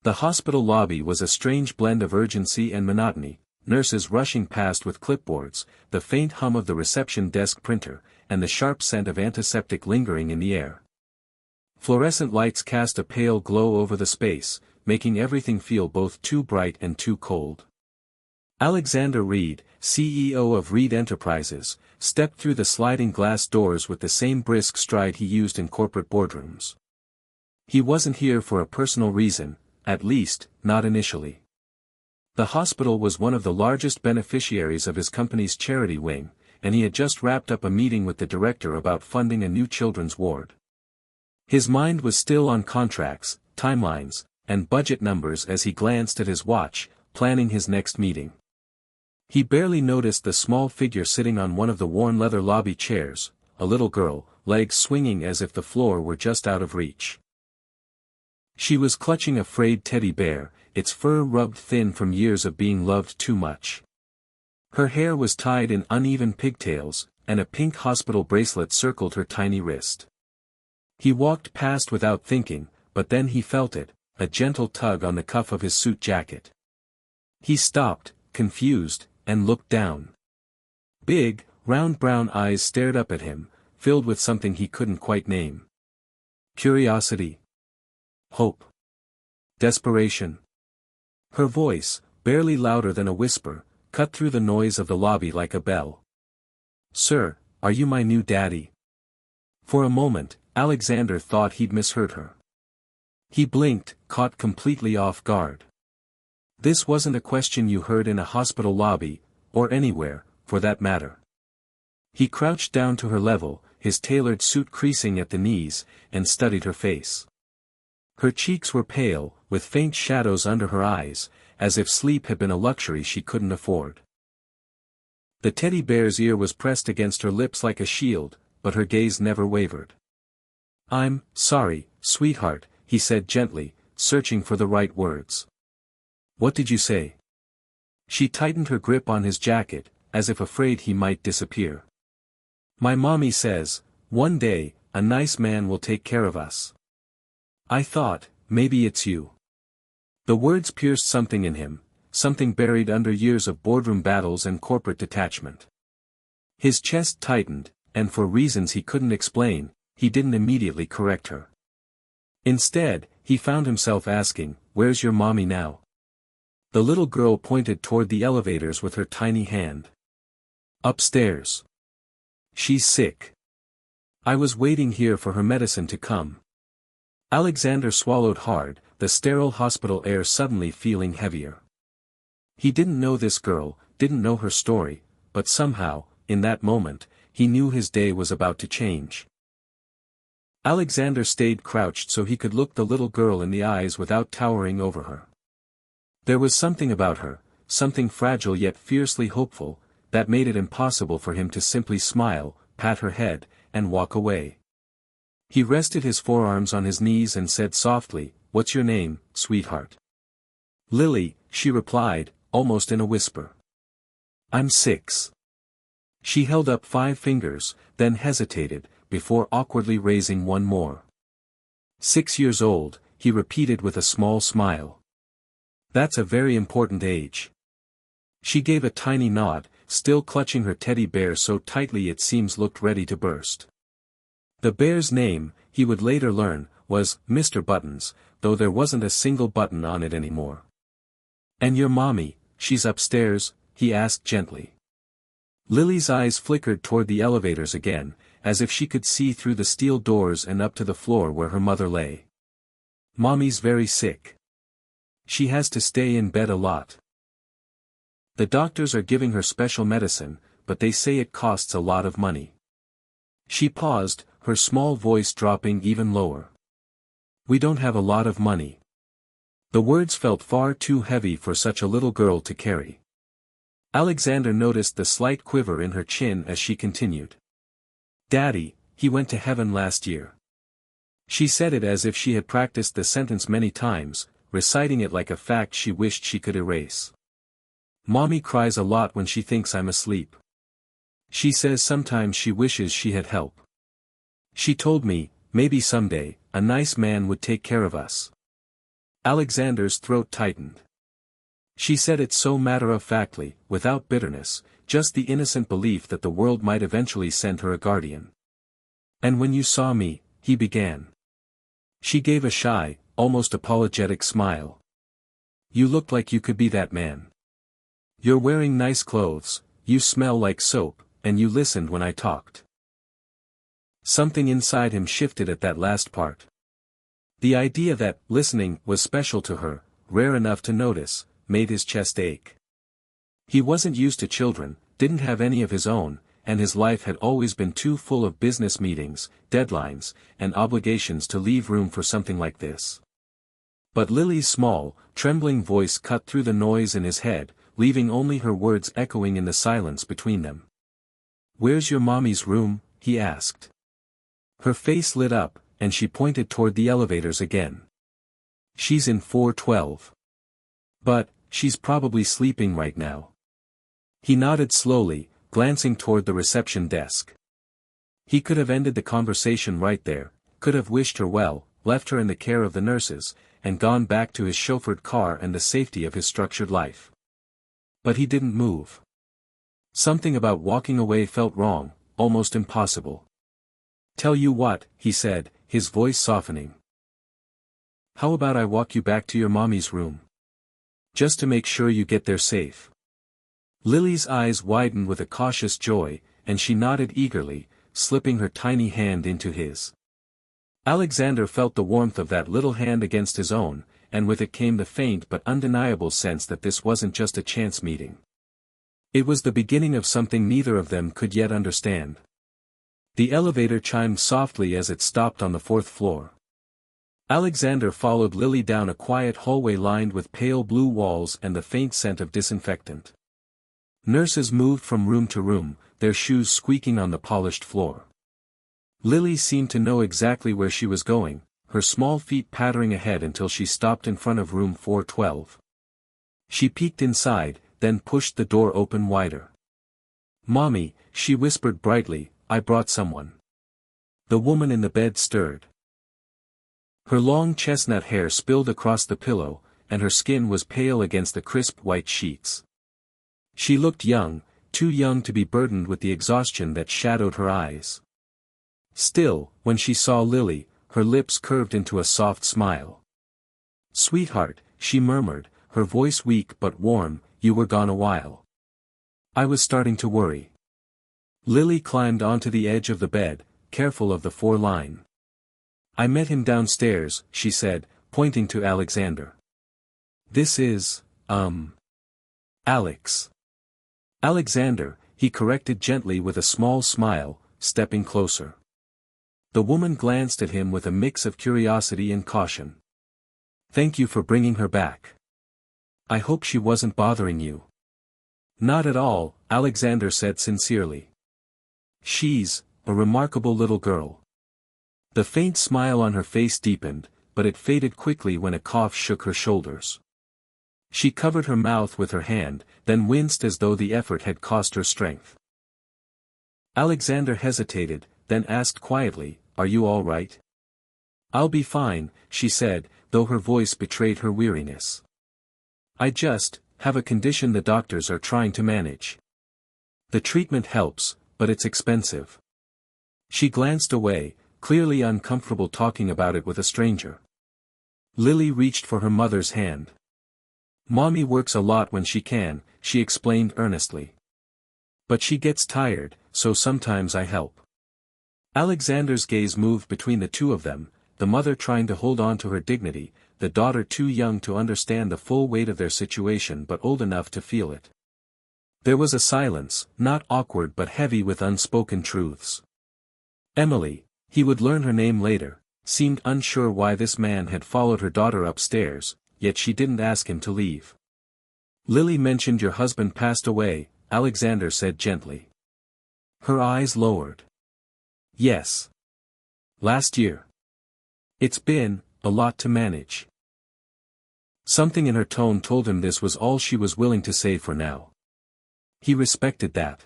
The hospital lobby was a strange blend of urgency and monotony, nurses rushing past with clipboards, the faint hum of the reception desk printer, and the sharp scent of antiseptic lingering in the air. Fluorescent lights cast a pale glow over the space, making everything feel both too bright and too cold. Alexander Reed, CEO of Reed Enterprises, stepped through the sliding glass doors with the same brisk stride he used in corporate boardrooms. He wasn't here for a personal reason, at least, not initially. The hospital was one of the largest beneficiaries of his company's charity wing, and he had just wrapped up a meeting with the director about funding a new children's ward. His mind was still on contracts, timelines, and budget numbers as he glanced at his watch, planning his next meeting. He barely noticed the small figure sitting on one of the worn leather lobby chairs, a little girl, legs swinging as if the floor were just out of reach. She was clutching a frayed teddy bear, its fur rubbed thin from years of being loved too much. Her hair was tied in uneven pigtails, and a pink hospital bracelet circled her tiny wrist. He walked past without thinking, but then he felt it, a gentle tug on the cuff of his suit jacket. He stopped, confused, and looked down. Big, round brown eyes stared up at him, filled with something he couldn't quite name. Curiosity. Hope. Desperation. Her voice, barely louder than a whisper, cut through the noise of the lobby like a bell. "Sir, are you my new daddy?" For a moment, Alexander thought he'd misheard her. He blinked, caught completely off guard. This wasn't a question you heard in a hospital lobby, or anywhere, for that matter. He crouched down to her level, his tailored suit creasing at the knees, and studied her face. Her cheeks were pale, with faint shadows under her eyes, as if sleep had been a luxury she couldn't afford. The teddy bear's ear was pressed against her lips like a shield, but her gaze never wavered. "I'm sorry, sweetheart," he said gently, searching for the right words. "What did you say?" She tightened her grip on his jacket, as if afraid he might disappear. "My mommy says, one day, a nice man will take care of us. I thought, maybe it's you." The words pierced something in him, something buried under years of boardroom battles and corporate detachment. His chest tightened, and for reasons he couldn't explain, he didn't immediately correct her. Instead, he found himself asking, "Where's your mommy now?" The little girl pointed toward the elevators with her tiny hand. "Upstairs. She's sick. I was waiting here for her medicine to come." Alexander swallowed hard, the sterile hospital air suddenly feeling heavier. He didn't know this girl, didn't know her story, but somehow, in that moment, he knew his day was about to change. Alexander stayed crouched so he could look the little girl in the eyes without towering over her. There was something about her, something fragile yet fiercely hopeful, that made it impossible for him to simply smile, pat her head, and walk away. He rested his forearms on his knees and said softly, "What's your name, sweetheart?" "Lily," she replied, almost in a whisper. "I'm 6. She held up 5 fingers, then hesitated, before awkwardly raising one more. "6 years old," he repeated with a small smile. "That's a very important age." She gave a tiny nod, still clutching her teddy bear so tightly it seems looked ready to burst. The bear's name, he would later learn, was Mr. Buttons, though there wasn't a single button on it anymore. "And your mommy, she's upstairs?" he asked gently. Lily's eyes flickered toward the elevators again, as if she could see through the steel doors and up to the floor where her mother lay. "Mommy's very sick. She has to stay in bed a lot. The doctors are giving her special medicine, but they say it costs a lot of money." She paused, her small voice dropping even lower. "We don't have a lot of money." The words felt far too heavy for such a little girl to carry. Alexander noticed the slight quiver in her chin as she continued. "Daddy, he went to heaven last year." She said it as if she had practiced the sentence many times, reciting it like a fact she wished she could erase. "Mommy cries a lot when she thinks I'm asleep. She says sometimes she wishes she had help. She told me, maybe someday, a nice man would take care of us." Alexander's throat tightened. She said it so matter-of-factly, without bitterness, just the innocent belief that the world might eventually send her a guardian. "And when you saw me," he began. She gave a shy, almost apologetic smile. "You looked like you could be that man. You're wearing nice clothes, you smell like soap, and you listened when I talked." Something inside him shifted at that last part. The idea that listening was special to her, rare enough to notice, made his chest ache. He wasn't used to children, didn't have any of his own, and his life had always been too full of business meetings, deadlines, and obligations to leave room for something like this. But Lily's small, trembling voice cut through the noise in his head, leaving only her words echoing in the silence between them. "Where's your mommy's room?" he asked. Her face lit up, and she pointed toward the elevators again. "She's in 412. But, she's probably sleeping right now." He nodded slowly, glancing toward the reception desk. He could have ended the conversation right there, could have wished her well, left her in the care of the nurses, and gone back to his chauffeured car and the safety of his structured life. But he didn't move. Something about walking away felt wrong, almost impossible. "Tell you what," he said, his voice softening. "How about I walk you back to your mommy's room? Just to make sure you get there safe." Lily's eyes widened with a cautious joy, and she nodded eagerly, slipping her tiny hand into his. Alexander felt the warmth of that little hand against his own, and with it came the faint but undeniable sense that this wasn't just a chance meeting. It was the beginning of something neither of them could yet understand. The elevator chimed softly as it stopped on the 4th floor. Alexander followed Lily down a quiet hallway lined with pale blue walls and the faint scent of disinfectant. Nurses moved from room to room, their shoes squeaking on the polished floor. Lily seemed to know exactly where she was going, her small feet pattering ahead until she stopped in front of room 412. She peeked inside, then pushed the door open wider. "Mommy," she whispered brightly, "I brought someone." The woman in the bed stirred. Her long chestnut hair spilled across the pillow, and her skin was pale against the crisp white sheets. She looked young, too young to be burdened with the exhaustion that shadowed her eyes. Still, when she saw Lily, her lips curved into a soft smile. "Sweetheart," she murmured, her voice weak but warm, "you were gone a while. I was starting to worry." Lily climbed onto the edge of the bed, careful of the 4-line. "I met him downstairs," she said, pointing to Alexander. "This is, Alex." "Alexander," he corrected gently with a small smile, stepping closer. The woman glanced at him with a mix of curiosity and caution. "Thank you for bringing her back. I hope she wasn't bothering you." "Not at all," Alexander said sincerely. "She's a remarkable little girl." The faint smile on her face deepened, but it faded quickly when a cough shook her shoulders. She covered her mouth with her hand, then winced as though the effort had cost her strength. Alexander hesitated, then asked quietly, "Are you all right?" "I'll be fine," she said, though her voice betrayed her weariness. "I just have a condition the doctors are trying to manage. The treatment helps, but it's expensive." She glanced away, clearly uncomfortable talking about it with a stranger. Lily reached for her mother's hand. "Mommy works a lot when she can," she explained earnestly. "But she gets tired, so sometimes I help." Alexander's gaze moved between the two of them, the mother trying to hold on to her dignity, the daughter too young to understand the full weight of their situation but old enough to feel it. There was a silence, not awkward but heavy with unspoken truths. Emily, he would learn her name later, seemed unsure why this man had followed her daughter upstairs, yet she didn't ask him to leave. "Lily mentioned your husband passed away," Alexander said gently. Her eyes lowered. "Yes. Last year. It's been a lot to manage." Something in her tone told him this was all she was willing to say for now. He respected that.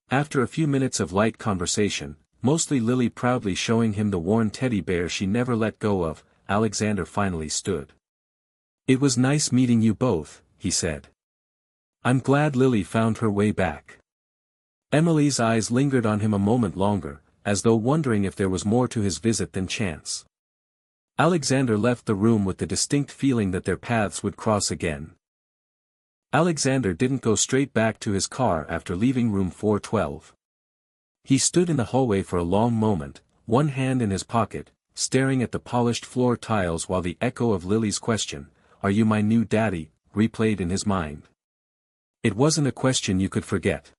After a few minutes of light conversation, mostly Lily proudly showing him the worn teddy bear she never let go of, Alexander finally stood. It was nice meeting you both, he said. I'm glad Lily found her way back. Emily's eyes lingered on him a moment longer, as though wondering if there was more to his visit than chance. Alexander left the room with the distinct feeling that their paths would cross again. Alexander didn't go straight back to his car after leaving room 412. He stood in the hallway for a long moment, one hand in his pocket, staring at the polished floor tiles while the echo of Lily's question, "Are you my new daddy?" replayed in his mind. It wasn't a question you could forget.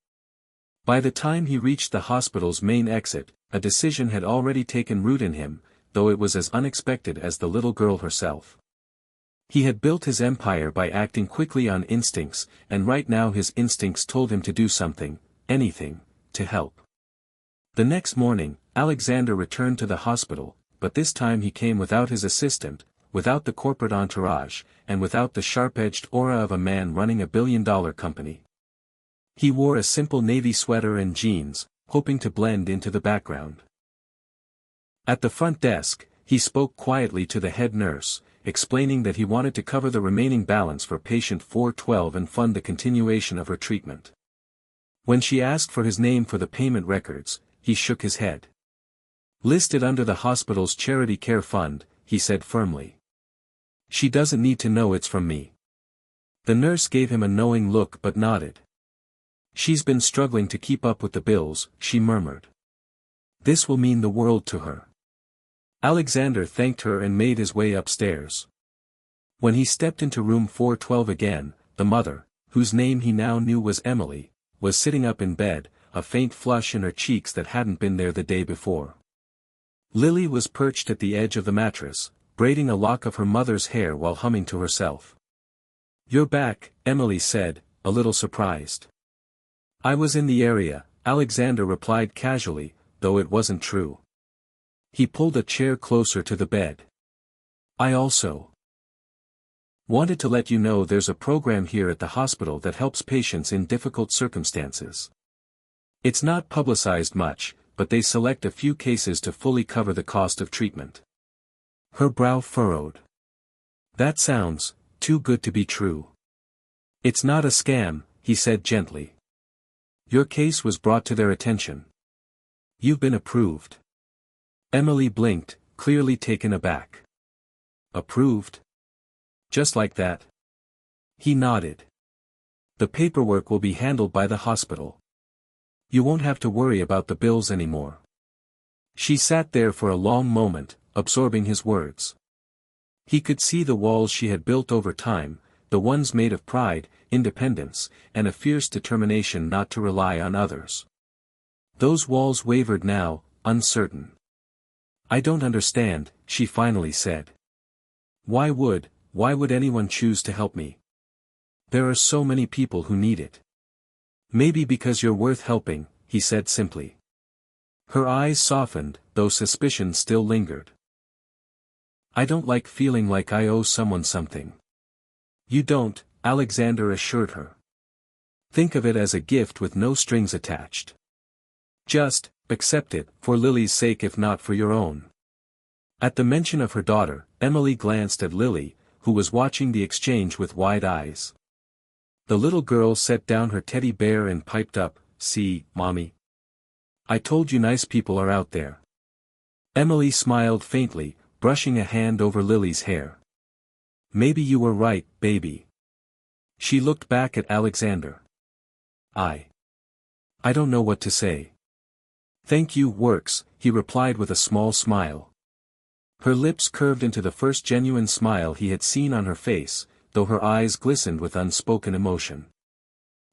By the time he reached the hospital's main exit, a decision had already taken root in him, though it was as unexpected as the little girl herself. He had built his empire by acting quickly on instincts, and right now his instincts told him to do something, anything, to help. The next morning, Alexander returned to the hospital, but this time he came without his assistant, without the corporate entourage, and without the sharp-edged aura of a man running a billion-dollar company. He wore a simple navy sweater and jeans, hoping to blend into the background. At the front desk, he spoke quietly to the head nurse, explaining that he wanted to cover the remaining balance for patient 412 and fund the continuation of her treatment. When she asked for his name for the payment records, he shook his head. "Listed under the hospital's charity care fund," he said firmly. "She doesn't need to know it's from me." The nurse gave him a knowing look but nodded. "She's been struggling to keep up with the bills," she murmured. "This will mean the world to her." Alexander thanked her and made his way upstairs. When he stepped into room 412 again, the mother, whose name he now knew was Emily, was sitting up in bed, a faint flush in her cheeks that hadn't been there the day before. Lily was perched at the edge of the mattress, braiding a lock of her mother's hair while humming to herself. "You're back," Emily said, a little surprised. "I was in the area," Alexander replied casually, though it wasn't true. He pulled a chair closer to the bed. "I also wanted to let you know there's a program here at the hospital that helps patients in difficult circumstances. It's not publicized much, but they select a few cases to fully cover the cost of treatment." Her brow furrowed. "That sounds too good to be true." "It's not a scam," he said gently. "Your case was brought to their attention. You've been approved." Emily blinked, clearly taken aback. "Approved? Just like that?" He nodded. "The paperwork will be handled by the hospital. You won't have to worry about the bills anymore." She sat there for a long moment, absorbing his words. He could see the walls she had built over time, the ones made of pride, independence, and a fierce determination not to rely on others. Those walls wavered now, uncertain. "I don't understand," she finally said. Why would anyone choose to help me? There are so many people who need it." "Maybe because you're worth helping," he said simply. Her eyes softened, though suspicion still lingered. "I don't like feeling like I owe someone something." "You don't," Alexander assured her. "Think of it as a gift with no strings attached. Just accept it, for Lily's sake if not for your own." At the mention of her daughter, Emily glanced at Lily, who was watching the exchange with wide eyes. The little girl set down her teddy bear and piped up, "See, Mommy. I told you nice people are out there." Emily smiled faintly, brushing a hand over Lily's hair. "Maybe you were right, baby." She looked back at Alexander. I don't know what to say." "Thank you, works," he replied with a small smile. Her lips curved into the first genuine smile he had seen on her face, though her eyes glistened with unspoken emotion.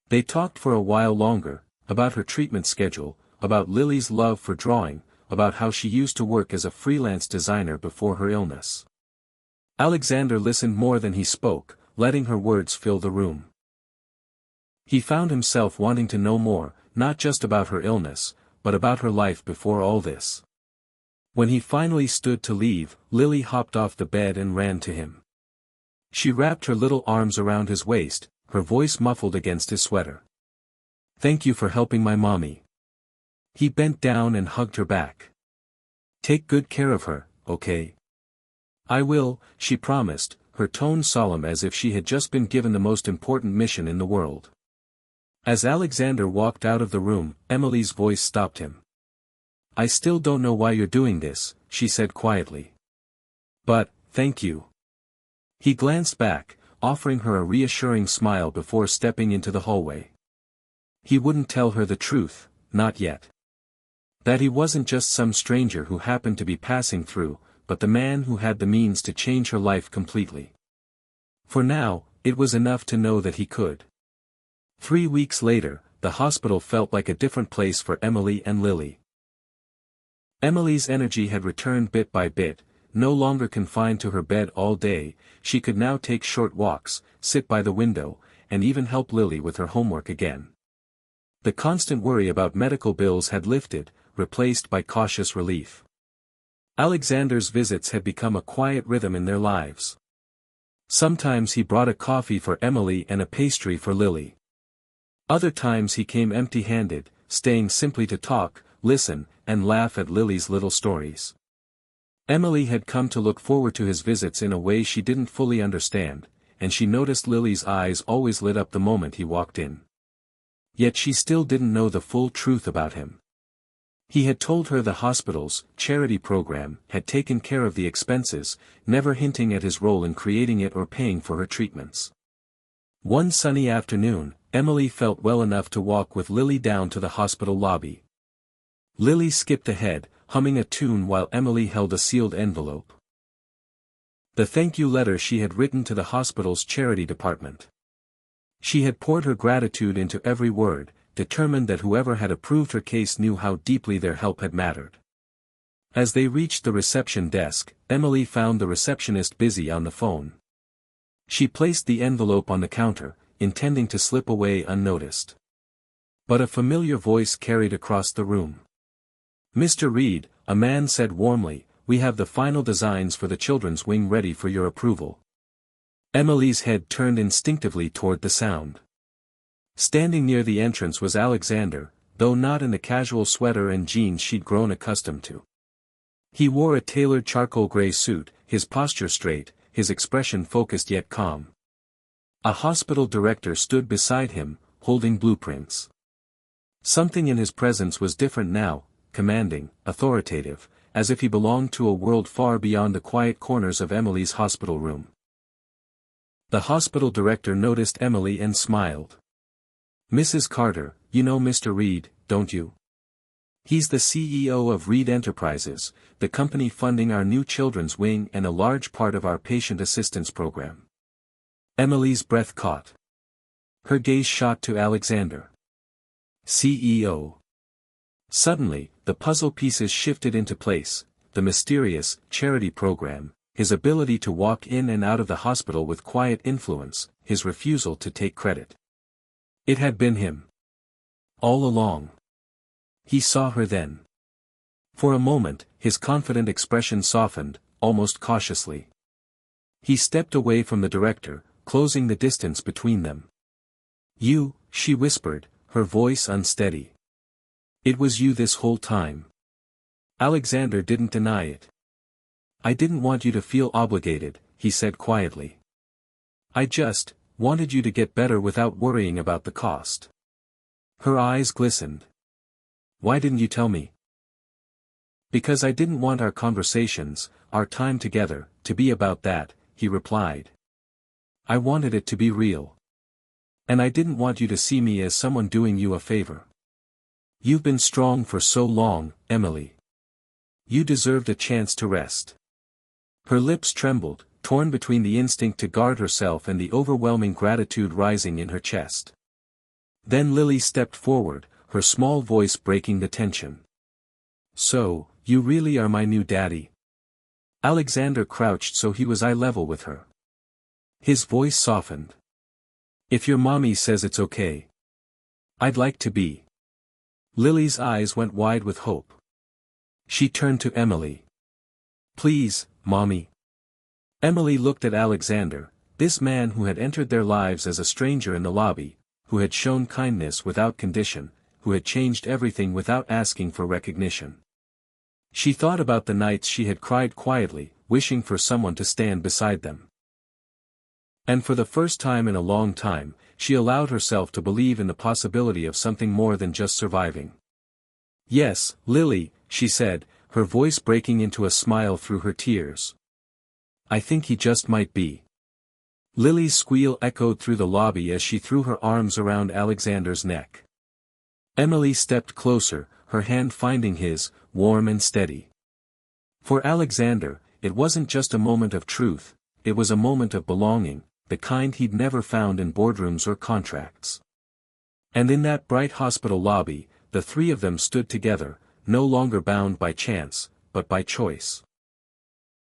They talked for a while longer, about her treatment schedule, about Lily's love for drawing, about how she used to work as a freelance designer before her illness. Alexander listened more than he spoke, letting her words fill the room. He found himself wanting to know more, not just about her illness, but about her life before all this. When he finally stood to leave, Lily hopped off the bed and ran to him. She wrapped her little arms around his waist, her voice muffled against his sweater. "Thank you for helping my mommy." He bent down and hugged her back. "Take good care of her, okay?" "I will," she promised, her tone solemn as if she had just been given the most important mission in the world. As Alexander walked out of the room, Emily's voice stopped him. "I still don't know why you're doing this," she said quietly. "But, thank you." He glanced back, offering her a reassuring smile before stepping into the hallway. He wouldn't tell her the truth, not yet. That he wasn't just some stranger who happened to be passing through, but the man who had the means to change her life completely. For now, it was enough to know that he could. 3 weeks later, the hospital felt like a different place for Emily and Lily. Emily's energy had returned bit by bit. No longer confined to her bed all day, she could now take short walks, sit by the window, and even help Lily with her homework again. The constant worry about medical bills had lifted, replaced by cautious relief. Alexander's visits had become a quiet rhythm in their lives. Sometimes he brought a coffee for Emily and a pastry for Lily. Other times he came empty-handed, staying simply to talk, listen, and laugh at Lily's little stories. Emily had come to look forward to his visits in a way she didn't fully understand, and she noticed Lily's eyes always lit up the moment he walked in. Yet she still didn't know the full truth about him. He had told her the hospital's charity program had taken care of the expenses, never hinting at his role in creating it or paying for her treatments. One sunny afternoon, Emily felt well enough to walk with Lily down to the hospital lobby. Lily skipped ahead, humming a tune while Emily held a sealed envelope. The thank you letter she had written to the hospital's charity department. She had poured her gratitude into every word, determined that whoever had approved her case knew how deeply their help had mattered. As they reached the reception desk, Emily found the receptionist busy on the phone. She placed the envelope on the counter, intending to slip away unnoticed. But a familiar voice carried across the room. "Mr. Reed," a man said warmly, "we have the final designs for the children's wing ready for your approval." Emily's head turned instinctively toward the sound. Standing near the entrance was Alexander, though not in the casual sweater and jeans she'd grown accustomed to. He wore a tailored charcoal gray suit, his posture straight, his expression focused yet calm. A hospital director stood beside him, holding blueprints. Something in his presence was different now, commanding, authoritative, as if he belonged to a world far beyond the quiet corners of Emily's hospital room. The hospital director noticed Emily and smiled. "Mrs. Carter, you know Mr. Reed, don't you? He's the CEO of Reed Enterprises, the company funding our new children's wing and a large part of our patient assistance program." Emily's breath caught. Her gaze shot to Alexander. CEO. Suddenly, the puzzle pieces shifted into place, the mysterious, charity program, his ability to walk in and out of the hospital with quiet influence, his refusal to take credit. It had been him. All along. He saw her then. For a moment, his confident expression softened, almost cautiously. He stepped away from the director, closing the distance between them. "You," she whispered, her voice unsteady. "It was you this whole time." Alexander didn't deny it. "I didn't want you to feel obligated," he said quietly. "I just wanted you to get better without worrying about the cost." Her eyes glistened. "Why didn't you tell me?" "Because I didn't want our conversations, our time together, to be about that," he replied. "I wanted it to be real. And I didn't want you to see me as someone doing you a favor. You've been strong for so long, Emily. You deserved a chance to rest." Her lips trembled, torn between the instinct to guard herself and the overwhelming gratitude rising in her chest. Then Lily stepped forward, her small voice breaking the tension. "So, you really are my new daddy?" Alexander crouched so he was eye level with her. His voice softened. "If your mommy says it's okay. I'd like to be." Lily's eyes went wide with hope. She turned to Emily. "Please, Mommy." Emily looked at Alexander, this man who had entered their lives as a stranger in the lobby, who had shown kindness without condition, who had changed everything without asking for recognition. She thought about the nights she had cried quietly, wishing for someone to stand beside them. And for the first time in a long time, she allowed herself to believe in the possibility of something more than just surviving. "Yes, Lily," she said, her voice breaking into a smile through her tears. "I think he just might be." Lily's squeal echoed through the lobby as she threw her arms around Alexander's neck. Emily stepped closer, her hand finding his, warm and steady. For Alexander, it wasn't just a moment of truth, it was a moment of belonging, the kind he'd never found in boardrooms or contracts. And in that bright hospital lobby, the three of them stood together, no longer bound by chance, but by choice.